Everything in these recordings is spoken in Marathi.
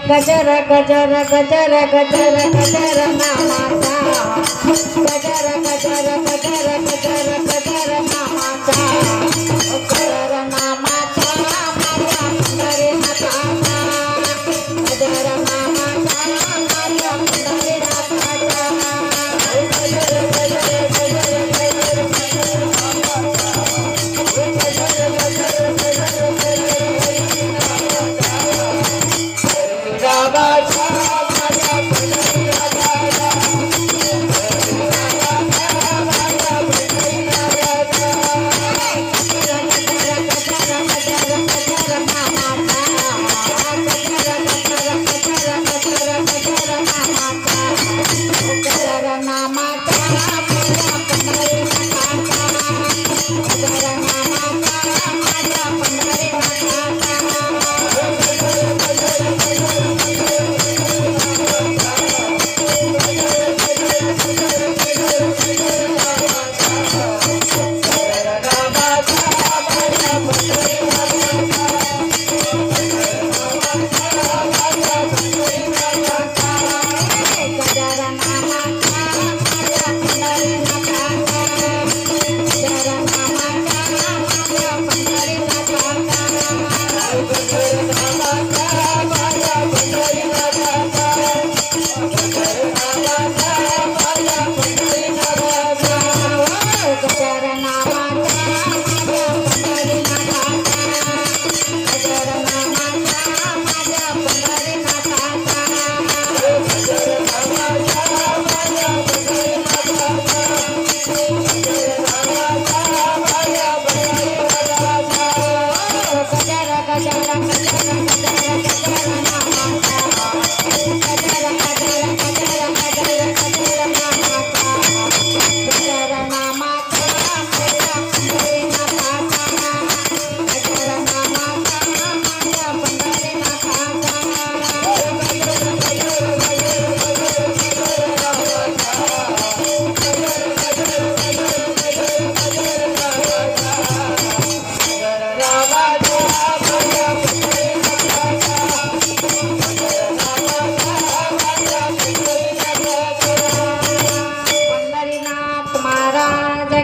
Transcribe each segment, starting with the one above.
गजर गजर गजर गजर गजर नामाचा गजर गजर गजर गजर गजर नामाचा गजर नामाचा माझ्या पंढरीनाथाचा गजर नामाचा माझ्या पंढरीनाथाचा गजर गजर गजर गजर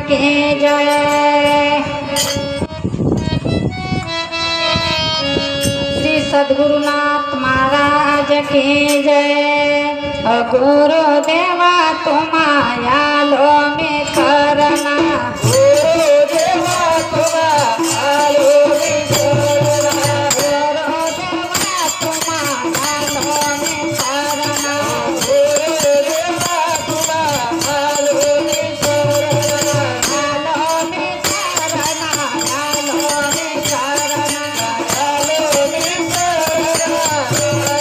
की जय। श्री सद्गुरुनाथ महाराज की जय। गुरुदेवा तुम्हाया लो में करना, गुरुदेवा तुम्हाया लो में करना, गुरुदेवा तुम्हाया लो में करना, गुरुदेवा तुम्हाया लो में करना, लो में करना, लो में करना, लो में करना,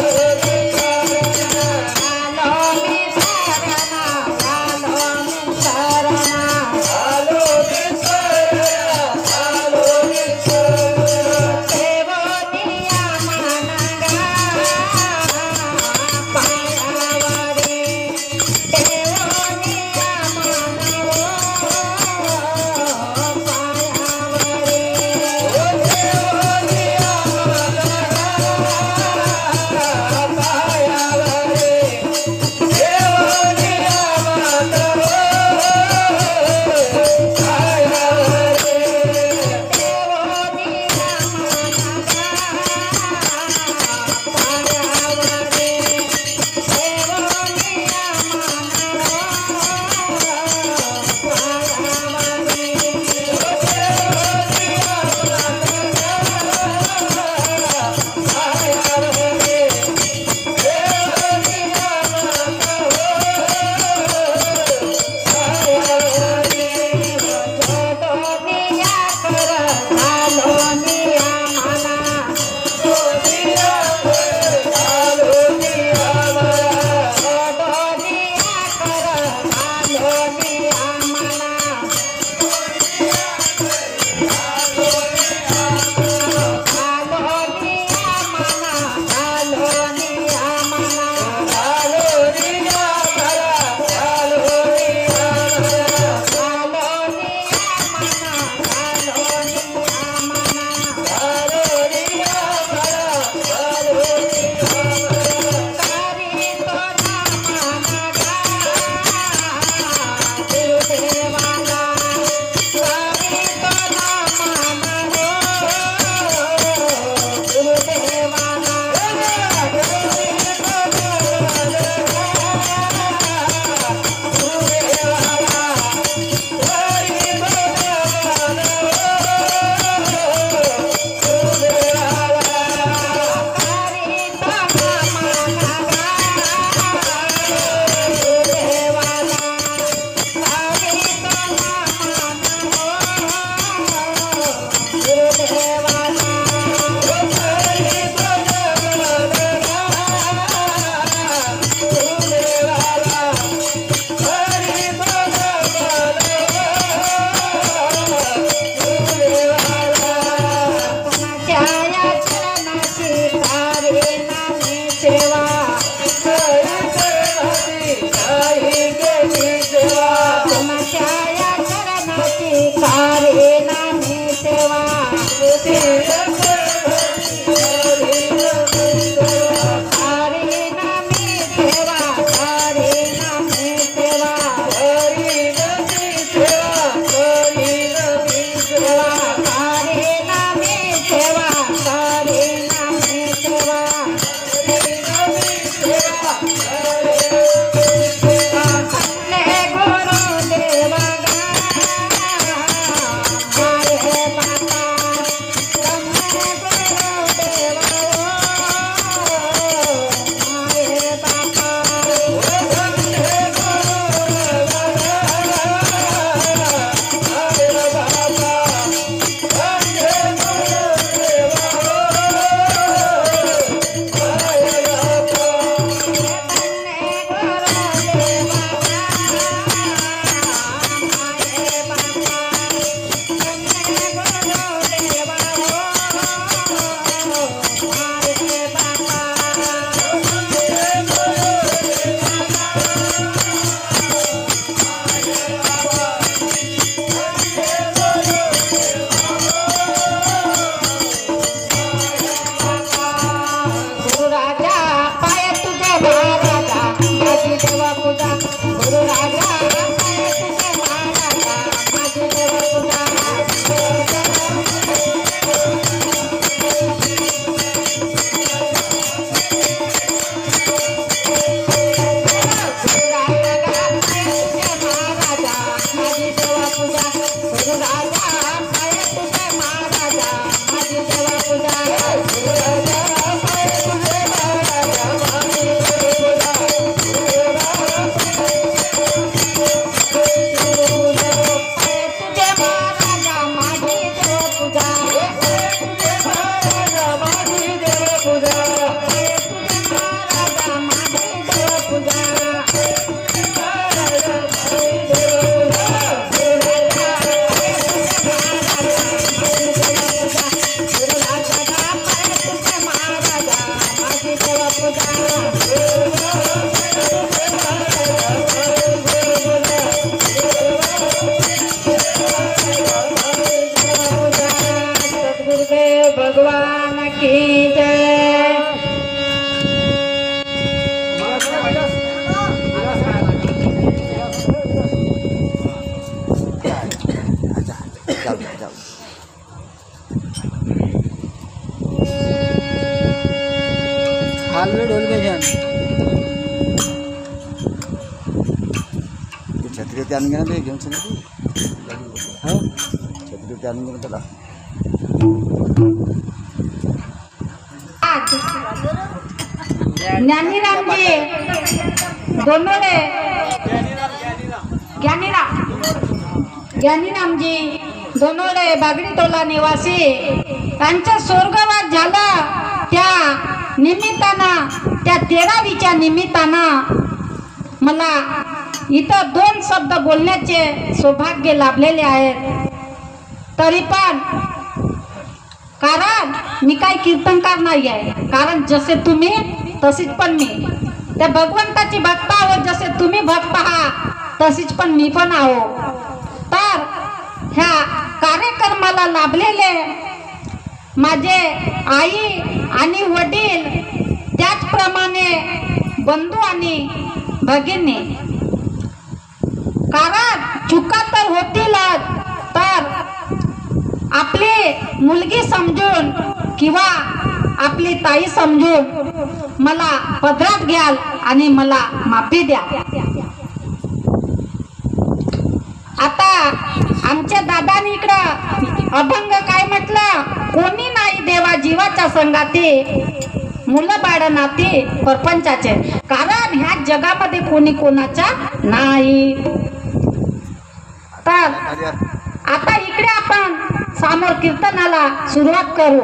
लो में करना। छत्री ते आणून घे ना ते घेऊन सांगितलं हां छत्री ते आणून घे ना त्याला ज्ञानीरामजी दोनोडे ज्ञानीरामजी दोनोडे बागडीटोला निवासी त्यांचा स्वर्गवास झाला त्या निमित्तानं त्या 13वीच्या निमित्तानं मला इथं 2 शब्द बोलण्याचे सौभाग्य लाभलेले आहेत. तरी पण कारण मी काही कीर्तनकार नाही आहे, कारण जसे तुम्ही तशीच पण मी त्या भगवंताची भक्त आहोत. जसे तुम्ही भक्त आहात तशीच पण मी पण आहो. तर ह्या कार्यक्रमाला लाभलेले माझे आई आणि वडील त्याचप्रमाणे बंधू आणि भगिनी, कारण चुका तर होतीलच, तर आपली मुलगी समजून किंवा आपली ताई समजून मला पदरात घ्याल आणि मला माफी द्या. आता आमच्या दादानी इकडं अभंग काय म्हटलं, कोणी नाही देवा जीवाच्या संगाती, मुलं बाळ नाती परपंचाचे, कारण ह्या जगामध्ये कोणी कोणाचा नाही. तर आता इकडे आपण समोर कीर्तनाला सुरुवात करू.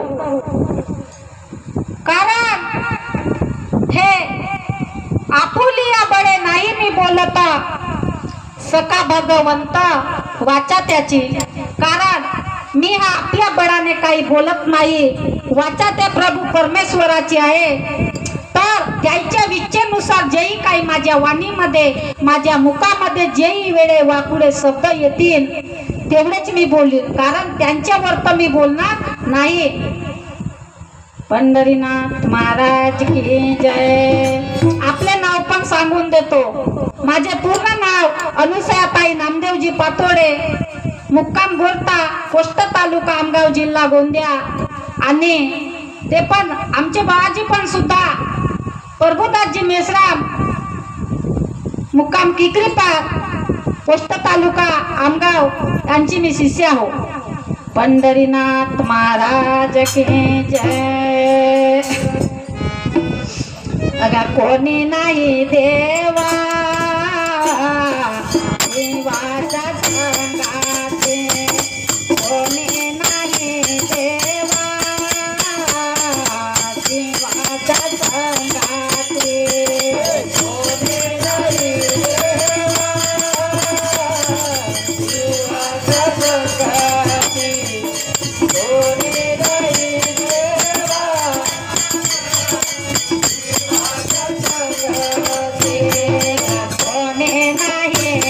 कारण हे आपुलिया बळे नाही मी बोलत, सका भगवंत वाचा त्याची, कारण मी हा आपल्या बळाने काही बोलत नाही, वाचा त्या प्रभू परमेश्वराची आहे. तर त्याच्या विच्छेनुसार जेही काही माझ्या वाणीमध्ये माझ्या मुखामध्ये जेही वेळे वाकुडे शब्द येतील तेवढेच मी बोलीन, कारण त्यांच्यावर तर मी बोलणार नाही. पंढरीनाथ महाराज की जय. आपले नाव पण सांगून देतो. माझे पूर्ण नाव अनुसयाताई नामदेवजी पातोडे, मुक्काम गोरता, पोस्ट तालुका आमगाव, जिल्हा गोंदिया. आणि ते पण आमचे बाबाजी पण सुद्धा प्रभुदासजी मेश्राम, मुक्काम किकरीपार, पोस्ट तालुका आमगाव, यांची मी शिष्य आहो. पंढरीनाथ महाराज की जय. अगा कोणी नाही देवा जीवाच्या संगाती, कोणी नाही देवा जीवाच्या संगाती, कोणी नाही देवा जीवाच्या संगाती, कोणी नाही देवा कोणी नाही देवा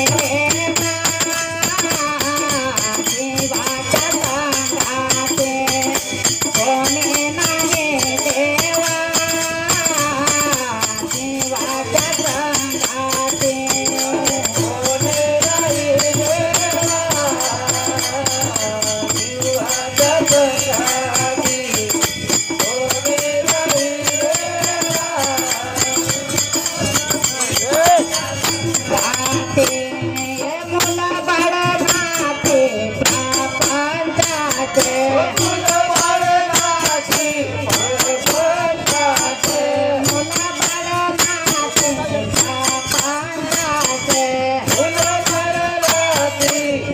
जीवाच्या संगाती, कोणी नाही देवा जीवाच्या संगाती, कोणी नाही देवा जीवाच्या संगाती, कोणी नाही गाते मुला बाळ नाते प्रपंचाचे, मुला बाळ नाते प्रपंचाचे, मुला बाळ नाते प्रपंचाचे, मुला बाळ नाते प्रपंचाचे,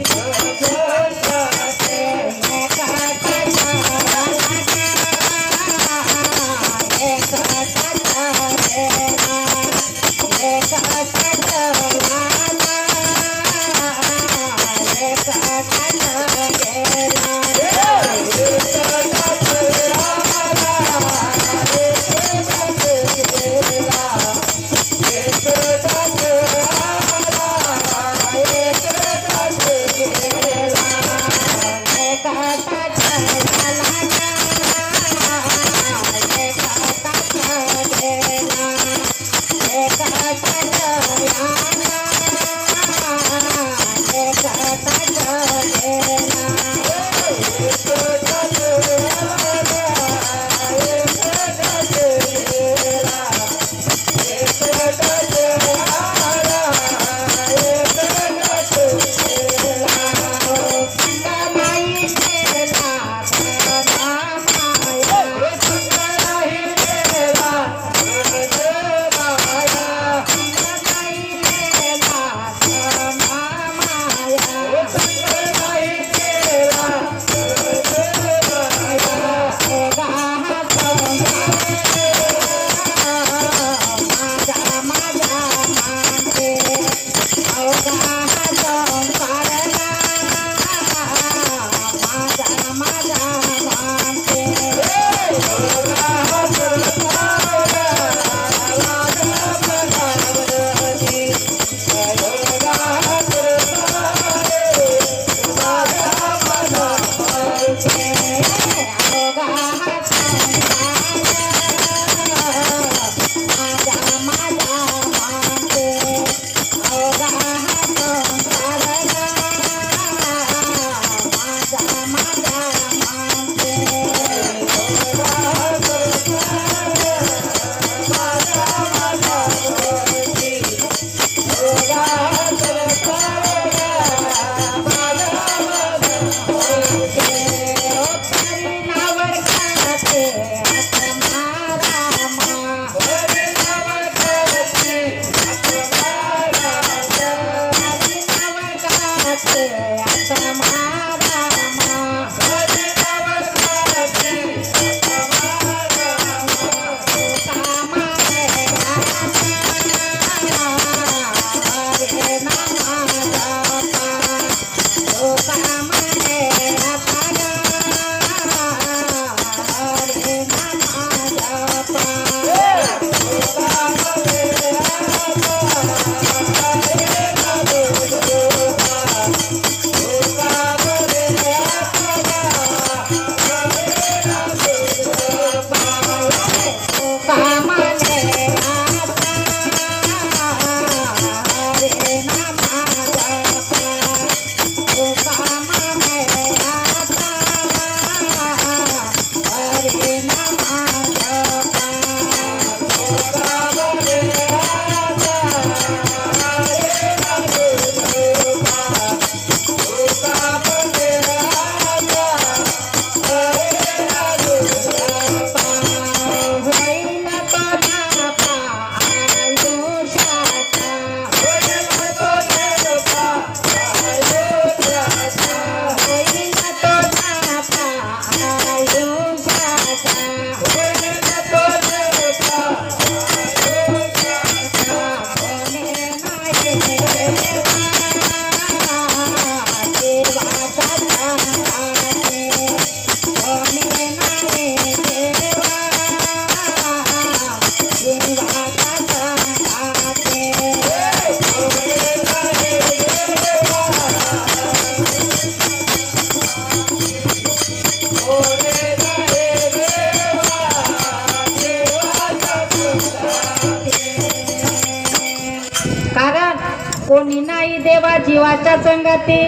कोणी नाही देवा जीवाच्या संगती,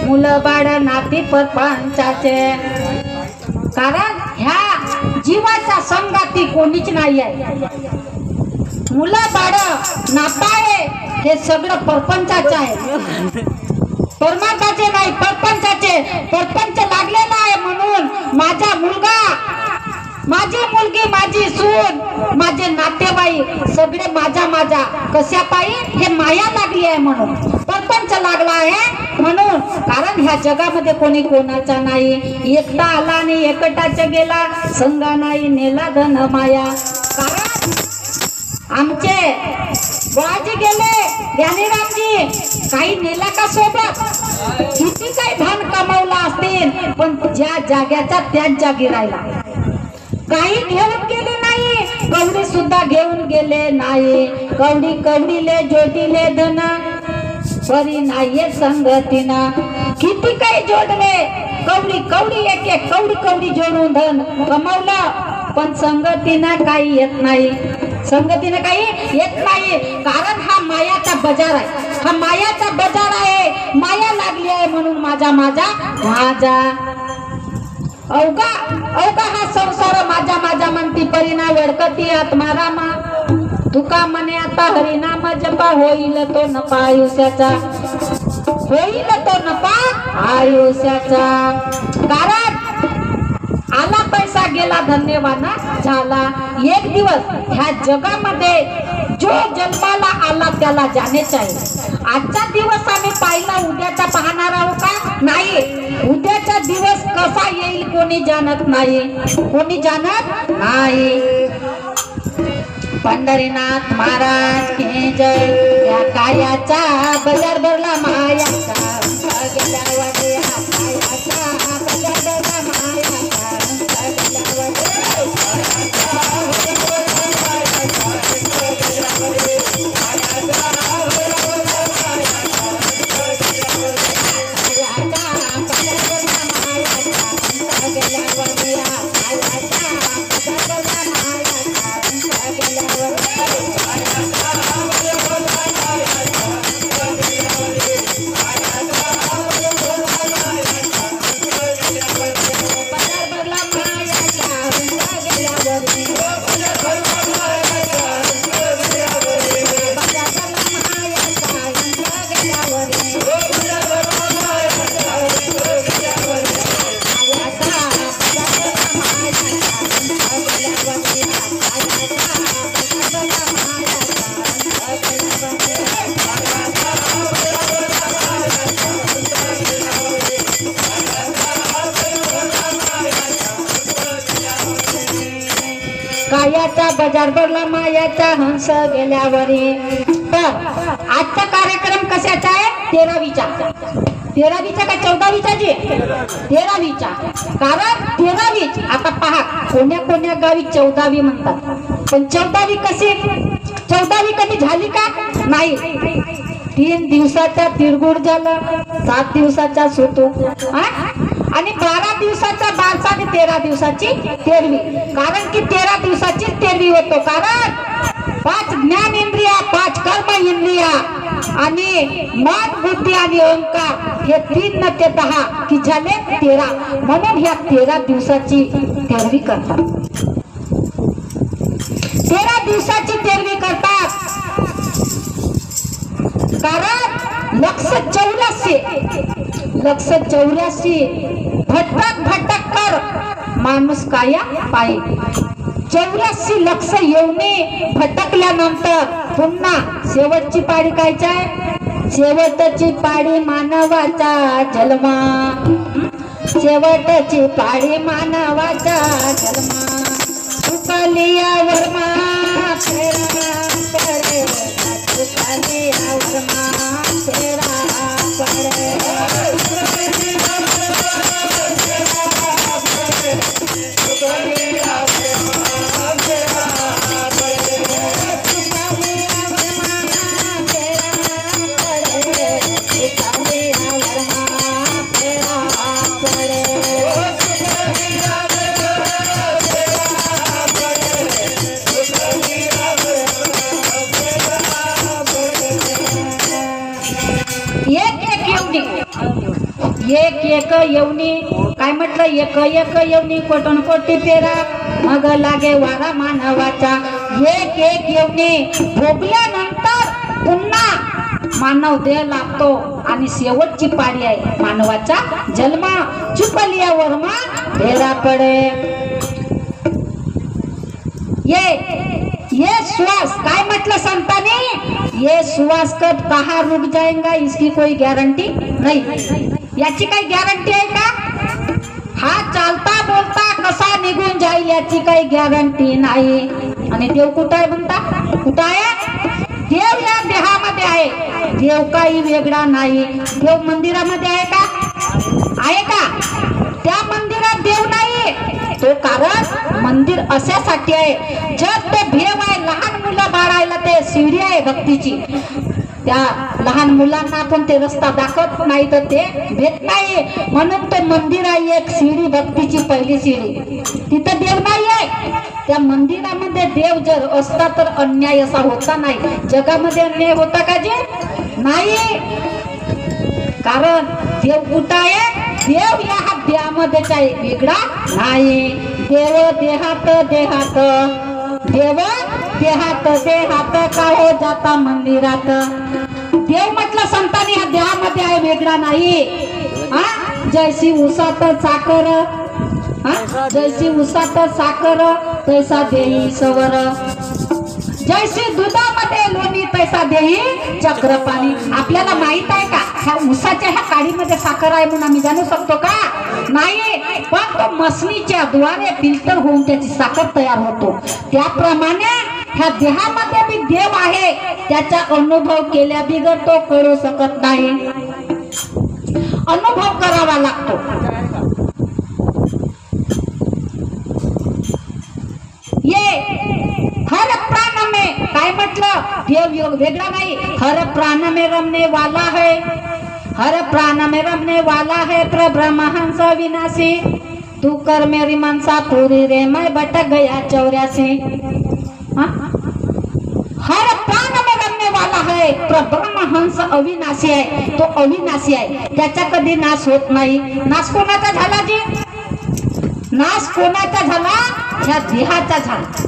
मुलं बाळ नाती परपंचाचे. कारण ह्या जीवाच्या संगती कोणीच नाही आहे. मुलं बाळ नाता आहे हे सगळं परपंचाचं आहे, परमार्थाचे नाही, परपंचाचे. परपंच लागलेला आहे म्हणून माझा मुलगा, माझी मुलगी, माझी सून, माझे नातेवाईक सगळे माझ्या कशा पायी हे माया लागली आहे म्हणून परपंच लागला आहे म्हणून. कारण ह्या जगामध्ये कोणी कोणाचा नाही, एकटा आला आणि एकटाच गेला, संगा नाही नेला धन माया. कारण आमचे बुवाजी गेले ज्ञानीरामजी, काही नेला का सोबत, किती काही धन कमावला असतील पण ज्या जाग्याचा त्याच जागी राहिला. काही घेऊन गेले नाही, कवडी सुद्धा घेऊन गेले नाही. कवडी कवडीले जोडीले धन, परी नाहीये संगतीना. किती काही जोडले, कवडी कवडी एक एक कवडी कवडी जोडून धन कमावलं पण संगतीनं काही येत नाही, संगतीनं काही येत नाही. कारण हा मायाचा बाजार आहे, हा मायाचा बाजार आहे. माया लागली आहे म्हणून माझा अवघा अवघा हा संसार माझा म्हणती परिणा वडकती आत्मारामा. तुका म्हणे आता हरिनाम जपा, होईल तो नफा आयुष्याचा, होईल तो नफा आयुष्याचा. कारण आला पैसा गेला धन्यवाद झाला. एक दिवस ह्या जगामध्ये जो जन्माला आला त्याला जाणेच आहे. आजचा दिवस आम्ही पाहिला, उद्याचा पाहणार आहोत का नाही. उद्याचा दिवस कसा येईल कोणी जाणत नाही, कोणी जाणत नाही. पंढरीनाथ महाराज की जय. या कायाचा बाजार भरला मायाचा, गेल्यावर या कायाचा बाजार भरला मायाचा, कायाचा बाजार भरला मायाचा हंस गेल्यावरी. तर आजचा कार्यक्रम कशाचा आहे, 13वीचा. 13वीचा का 14वीचा जी, 13वीचा. कारण 13वी आता पहा कोण्या कोण्या गावी 14वी म्हणतात, पण 14वी कशी, 14वी कधी झाली का नाही. 3 दिवसाचा तिळगुळ झाला, 7 दिवसाचा सुतू आणि 12 दिवसाचा बारसा आणि 13 दिवसाची तेरवी. कारण की 13 दिवसाची तेरवी होतो. कारण 5 ज्ञान इंद्रिया, 5 कर्म इंद्रिया आणि मन बुद्धी आणि अहंकार हे 3 न ते 10 की झाले 13. म्हणून ह्या 13 दिवसाची तेरवी करतात, 13 दिवसाची तेरवी करतात. कारण लक्ष 84 भटक कर माणूस काया पायी. 84 लक्ष येऊने भटकल्यानंतर पुन्हा शेवटची पाळी कायची आहे, शेवटची पाळी मानवाचा जन्मा, शेवटची पाळी मानवाचा जन्मा. तुकालिया वर्मा तेरा पडे, तुकालिया वर्मा तेरा पडे. एक एक येवनी काय म्हटलं, एक एक येवनी कोटन कोटी पेरा मग लागे वारा मानवाचा. एक एक येवनी भोगल्यानंतर पुन्हा मानव देह लागतो आणि शेवटची पाडी आहे मानवाचा जन्म. चुकलिया वर्मा भेरा पडे. ये श्वास काय म्हटलं संतांनी, ये श्वास कब कहाँ रुक जाएगा इसकी कोई गॅरंटी नाही. याची काही गॅरंटी आहे का? हा चालता बोलता कसा निघून जाईल याची काही गॅरंटी नाही. आणि देव कुठं आहे म्हणता, कुठं आहे? देव या देहामध्ये आहे. देव काही वेगळा नाही. देव मंदिरामध्ये आहे का? आहे का? त्या मंदिरात देव नाही. तो कारण मंदिर अशासाठी आहे, जर ते भेव आहे लहान मुलं बाळायला ते सीडी आहे भक्तीची. त्या लहान मुलांना आपण ते रस्ता दाखवत नाही तर ते भेट नाही. म्हणून ते मंदिर आहे एक सीडी भक्तीची, पहिली सीडी. तिथं देव नाही आहे. त्या मंदिरामध्ये देव जर असता तर अन्याय असा होता नाही. जगामध्ये अन्याय होता का जे नाही. कारण देव कुठं आहे? देव या देहामध्येच आहे, वेगळा नाही. देव देहात देहात, देव देहात देहात का हो जाता मंदिरात. देव म्हटलं संतांनी हा देहामध्ये आहे, वेगळा नाही. हा जैसी उसात साखर, हा जैसी उसात साखर तैसा देही सवर. जैसी दुधामध्ये लोणी तैसा देही चक्र पाणी. आपल्याला माहित आहे का ह्या उसाच्या ह्या काडीमध्ये साखर आहे म्हणून आम्ही जाणू शकतो का? नाही. पण तो मसनीच्या द्वारे फिल्टर होऊन त्याची साखर तयार होतो. त्याप्रमाणे ह्या देहामध्ये बी देव आहे, त्याचा अनुभव केल्या बिगर तो करू शकत नाही. अनुभव करावा लागतो. हर प्राण में काय म्हटलं, देव योग वेगळा नाही. हर प्राण में रमने वाला है, हर प्राण में रमने वाला है प्रब्रह्महंस विनाशी. तू कर मेरी मनसा पूरी रे मैं भटक गया 84. हर प्राण में रमने वाला है प्रब्रह्महंस अविनाशी आहे. तो अविनाशी आहे, त्याचा कधी नाश होत नाही. नाश कोणाचा झाला जी? नाश कोणाचा झाला? ह्या देहाचा झाला.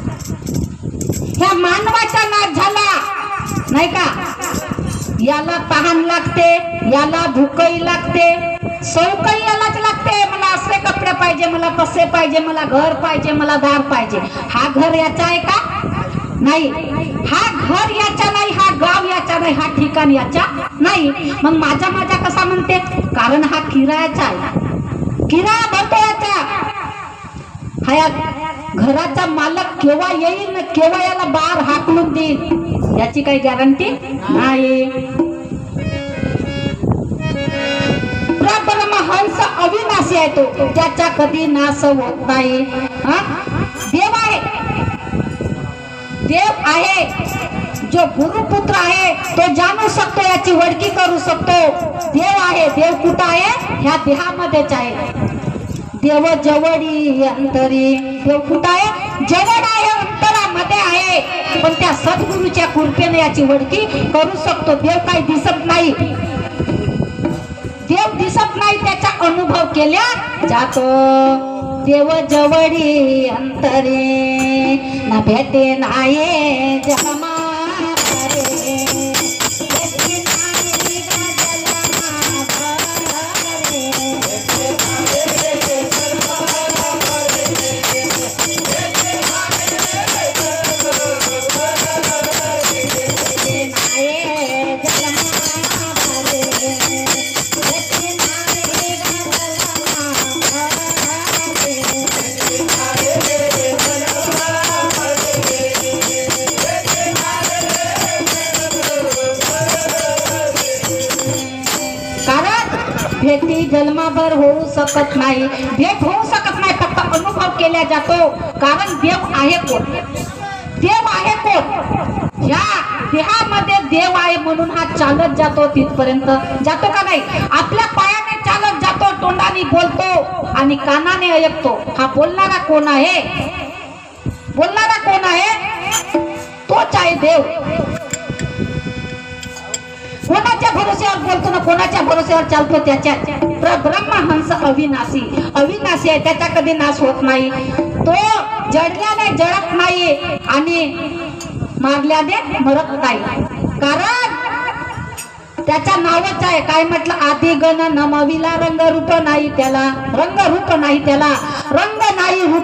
ह्या मानवाचा नाश झाला नाही का? याला तहान लागते, याला भूकही लागते, सौकही यालाच लागते. मला असे कपडे पाहिजे, मला कसे पाहिजे, मला घर पाहिजे, मला दार पाहिजे. हा घर याचा आहे का? नाही. हा घर याचा नाही, हा गाव याचा नाही, हा ठिकाण याचा नाही. मग माझा माझा कसा म्हणते? कारण हा किरायाचा आहे, किराया भरतो याचा. हा घराचा मालक केव्हा येईल ना केव्हा याला बाहेर हाकलून देईल याची काही गॅरंटी नाही. परमहंस अविनाशी आहे, तो त्याचा कधी नाश होत नाही. देव आहे, देव आहे. जो गुरुपुत्र आहे तो जाणू शकतो, याची वडकी करू शकतो. देव आहे. देव कुठं आहे? ह्या देहामध्येच आहे. देव जवळी अंतरी. देव कुठं आहे? जवळ आहे, अंतरामध्ये आहे. पण त्या सद्गुरूच्या कृपेने याची वडकी करू शकतो. देव काही दिसत नाही, देव दिसत नाही, त्याचा अनुभव केल्या जातो. देव जवळी अंतरे ना भेटे नाही जमा. भेटी जन्माभर होऊ शकत नाही. भेट होऊ शकत नाही, फक्त अनुभव केला जातो. कारण देव आहे कोण? देव आहे कोण? या देहामध्ये देव आहे म्हणून हा चालत जातो. तिथपर्यंत जातो का नाही? आपल्या पायाने चालत जातो, तोंडाने बोलतो आणि कानाने ऐकतो. हा बोलणारा कोण आहे? बोलणारा कोण आहे? तोच आहे देव. कोणाच्या भरोश्यावर बोलतो ना, कोणाच्या भरोश्यावर चालतो त्याच्या ब्रह्महंस अविनाशी, अविनाशी आहे, त्याचा कधी नाश होत नाही. तो जडल्याने जळत नाही आणि मारल्याने मरत नाही. कारण त्याच्या नावच आहे, काय म्हटलं, आदी गण नमविला रंगरूप नाही त्याला, रंगरूप नाही त्याला, रंग नाही रूप